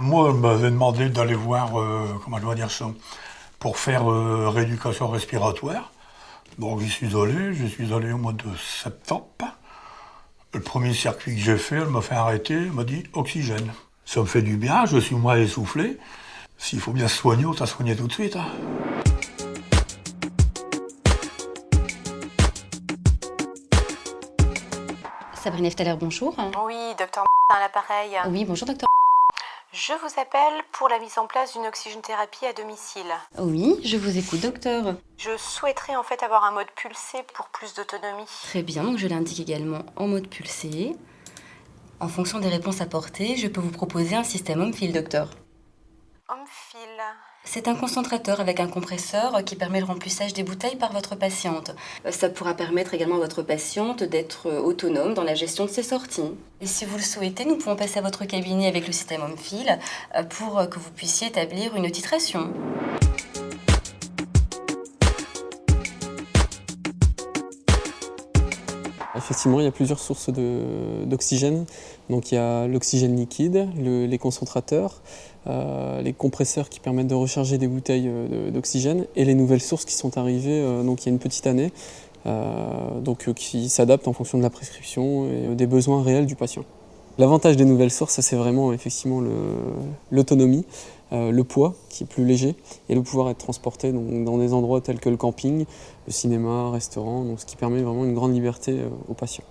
Moi, on m'avait demandé d'aller voir, comment je dois dire ça, pour faire rééducation respiratoire. Donc j'y suis allé au mois de septembre. Le premier circuit que j'ai fait, elle m'a fait arrêter, elle m'a dit oxygène. Ça me fait du bien, je suis moins essoufflé. S'il faut bien se soigner, on t'a soigné tout de suite. Hein. Sabrina Eftaler, bonjour. Oui, docteur à l'appareil. Oui, bonjour docteur. Je vous appelle pour la mise en place d'une oxygénothérapie à domicile. Oui, je vous écoute docteur. Je souhaiterais en fait avoir un mode pulsé pour plus d'autonomie. Très bien, donc je l'indique également en mode pulsé. En fonction des réponses apportées, je peux vous proposer un système Home-Feel docteur. Home-Feel. C'est un concentrateur avec un compresseur qui permet le remplissage des bouteilles par votre patiente. Ça pourra permettre également à votre patiente d'être autonome dans la gestion de ses sorties. Et si vous le souhaitez, nous pouvons passer à votre cabinet avec le système Home-Feel pour que vous puissiez établir une titration. Effectivement, il y a plusieurs sources d'oxygène. Donc il y a l'oxygène liquide, les concentrateurs, les compresseurs qui permettent de recharger des bouteilles d'oxygène et les nouvelles sources qui sont arrivées donc il y a une petite année, qui s'adaptent en fonction de la prescription et des besoins réels du patient. L'avantage des nouvelles sources, c'est vraiment effectivement l'autonomie, le poids qui est plus léger et le pouvoir être transporté dans des endroits tels que le camping, le cinéma, restaurant, donc ce qui permet vraiment une grande liberté aux patients.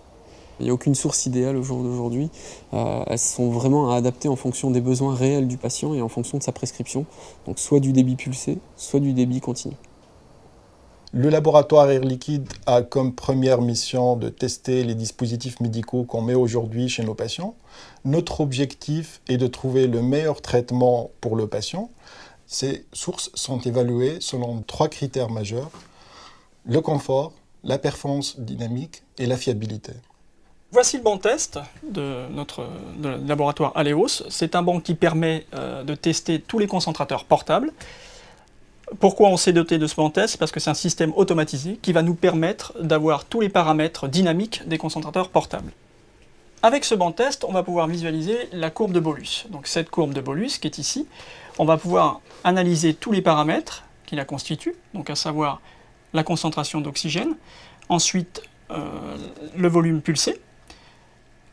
Il n'y a aucune source idéale au jour d'aujourd'hui, elles sont vraiment à adapter en fonction des besoins réels du patient et en fonction de sa prescription, donc soit du débit pulsé, soit du débit continu. Le laboratoire Air Liquide a comme première mission de tester les dispositifs médicaux qu'on met aujourd'hui chez nos patients. Notre objectif est de trouver le meilleur traitement pour le patient. Ces sources sont évaluées selon 3 critères majeurs: le confort, la performance dynamique et la fiabilité. Voici le banc test de notre laboratoire Aleos. C'est un banc qui permet de tester tous les concentrateurs portables. Pourquoi on s'est doté de ce banc test? Parce que c'est un système automatisé qui va nous permettre d'avoir tous les paramètres dynamiques des concentrateurs portables. Avec ce banc test, on va pouvoir visualiser la courbe de bolus. Donc cette courbe de bolus qui est ici, on va pouvoir analyser tous les paramètres qui la constituent, donc à savoir la concentration d'oxygène, ensuite le volume pulsé,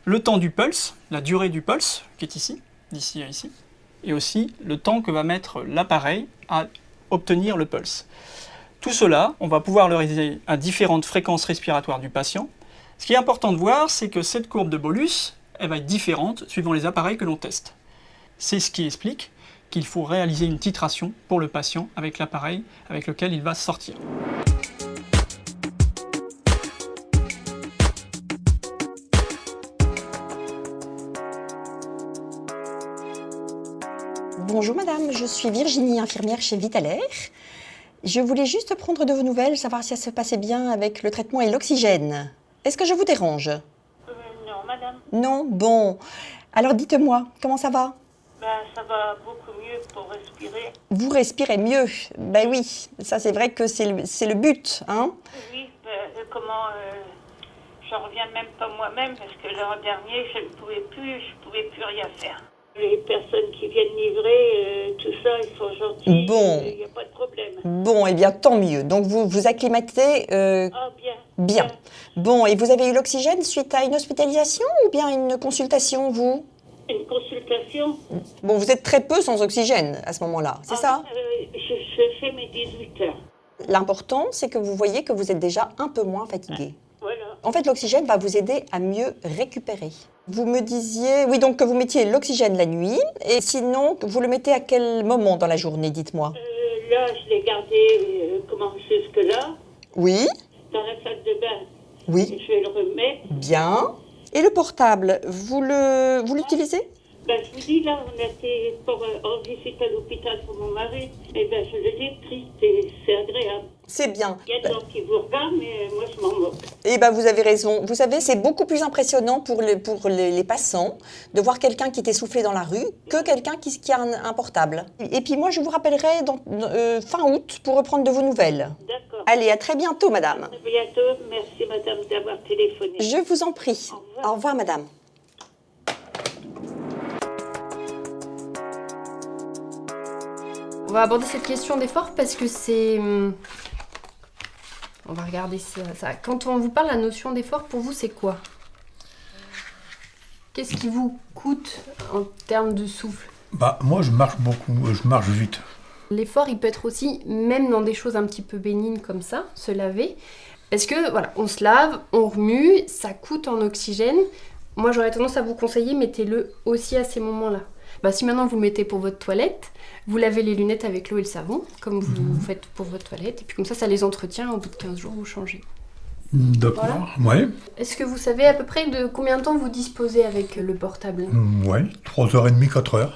le temps du pulse, la durée du pulse qui est ici, d'ici à ici, et aussi le temps que va mettre l'appareil à obtenir le pulse. Tout cela, on va pouvoir le réaliser à différentes fréquences respiratoires du patient. Ce qui est important de voir, c'est que cette courbe de bolus, elle va être différente suivant les appareils que l'on teste. C'est ce qui explique qu'il faut réaliser une titration pour le patient avec l'appareil avec lequel il va sortir. Bonjour madame, je suis Virginie, infirmière chez Vitalair. Je voulais juste prendre de vos nouvelles, savoir si ça se passait bien avec le traitement et l'oxygène. Est-ce que je vous dérange? Non, madame. Non? Bon. Alors dites-moi, comment ça va? Ça va beaucoup mieux pour respirer. Vous respirez mieux? Ben oui, ça c'est vrai que c'est le but, hein? Oui, j'en reviens même pas moi-même parce que l'an dernier, je ne pouvais plus rien faire. Les personnes qui viennent livrer, tout ça, ils sont gentils, Bon. il n'y a pas de problème. Bon, eh bien tant mieux. Donc vous vous acclimatez Ah, bien. bien. Bon, et vous avez eu l'oxygène suite à une hospitalisation ou bien une consultation, vous? Une consultation. Bon, vous êtes très peu sans oxygène à ce moment-là, c'est ça? Je fais mes 18 heures. L'important, c'est que vous voyez que vous êtes déjà un peu moins fatigué. Voilà. En fait, l'oxygène va vous aider à mieux récupérer. Vous me disiez, oui, donc que vous mettiez l'oxygène la nuit, et sinon, vous le mettez à quel moment dans la journée, dites-moi? Là, je l'ai gardé, jusque-là, Oui, dans la salle de bain. oui, Je vais le remettre. bien. Et le portable, vous l'utilisez? Je vous dis, là, on a été en visite à l'hôpital pour mon mari. Et je l'ai pris, c'est agréable. C'est bien. Il y a des gens qui vous regardent, mais moi, je m'en moque. Eh bien, vous avez raison. Vous savez, c'est beaucoup plus impressionnant pour les passants de voir quelqu'un qui est essoufflé dans la rue que quelqu'un qui a un portable. Et puis moi, je vous rappellerai fin août pour reprendre de vos nouvelles. D'accord. Allez, à très bientôt, madame. À bientôt. Merci, madame, d'avoir téléphoné. Je vous en prie. Au revoir. Au revoir, madame. On va aborder cette question d'effort parce que c'est... On va regarder ça. Quand on vous parle de la notion d'effort, pour vous, c'est quoi? Qu'est-ce qui vous coûte en termes de souffle? Bah, moi, je marche beaucoup, je marche vite. L'effort, il peut être aussi, même dans des choses un petit peu bénignes comme ça, se laver. Parce que, voilà, on se lave, on remue, ça coûte en oxygène. Moi, j'aurais tendance à vous conseiller, mettez-le aussi à ces moments-là. Bah, si maintenant vous le mettez pour votre toilette, vous lavez les lunettes avec l'eau et le savon, comme vous faites pour votre toilette, et puis comme ça les entretient, au bout de 15 jours, vous changez. D'accord, ouais. Est-ce que vous savez à peu près de combien de temps vous disposez avec le portable? Ouais, 3h30, 4h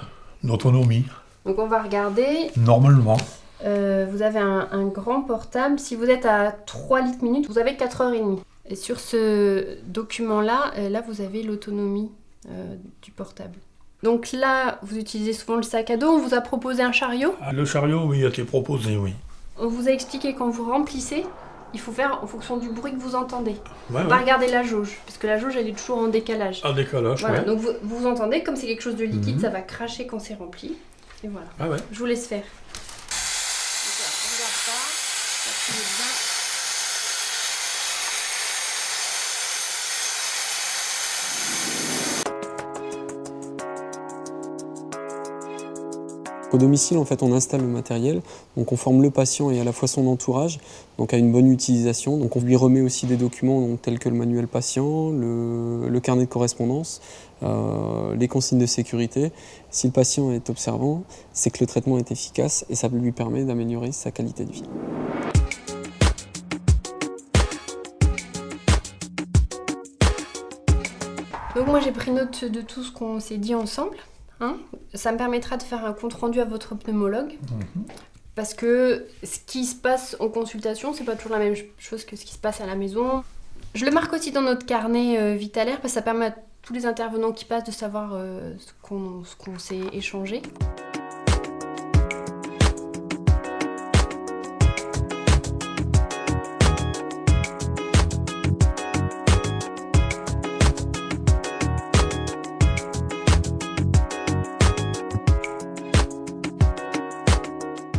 d'autonomie, Donc on va regarder. normalement. Vous avez un grand portable. Si vous êtes à 3 litres minute, vous avez 4h30. Et sur ce document-là, là vous avez l'autonomie du portable. Donc là, vous utilisez souvent le sac à dos. On vous a proposé un chariot. Le chariot, oui, a été proposé, oui. On vous a expliqué quand vous remplissez, il faut faire en fonction du bruit que vous entendez. Ouais, On va regarder la jauge, parce que la jauge, elle est toujours en décalage. Un décalage, Voilà, ouais. donc vous entendez, comme c'est quelque chose de liquide, ça va cracher quand c'est rempli. Et voilà. Ah ouais. Je vous laisse faire. Donc voilà, on regarde ça finit bien. Au domicile, en fait, on installe le matériel, donc on forme le patient et à la fois son entourage, donc à une bonne utilisation. Donc on lui remet aussi des documents donc, tels que le manuel patient, le carnet de correspondance, les consignes de sécurité. Si le patient est observant, c'est que le traitement est efficace et ça lui permet d'améliorer sa qualité de vie. Donc moi j'ai pris note de tout ce qu'on s'est dit ensemble. Hein. Ça me permettra de faire un compte-rendu à votre pneumologue. Parce que ce qui se passe en consultation, c'est pas toujours la même chose que ce qui se passe à la maison. Je le marque aussi dans notre carnet vitalaire parce que ça permet à tous les intervenants qui passent de savoir ce qu'on s'est échangé.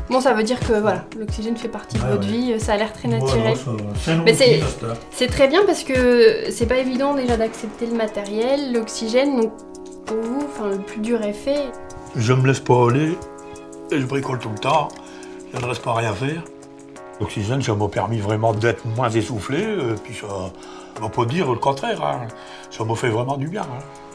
Bon, ça veut dire que voilà, l'oxygène fait partie de votre vie, ça a l'air très naturel. Mais c'est très bien parce que c'est pas évident déjà d'accepter le matériel, l'oxygène, donc pour vous, le plus dur est fait. Je me laisse pas aller et je bricole tout le temps. Je ne reste pas à rien faire. L'oxygène, ça m'a permis vraiment d'être moins essoufflé, puis ça ne va pas dire le contraire. Hein. Ça m'a fait vraiment du bien. Hein.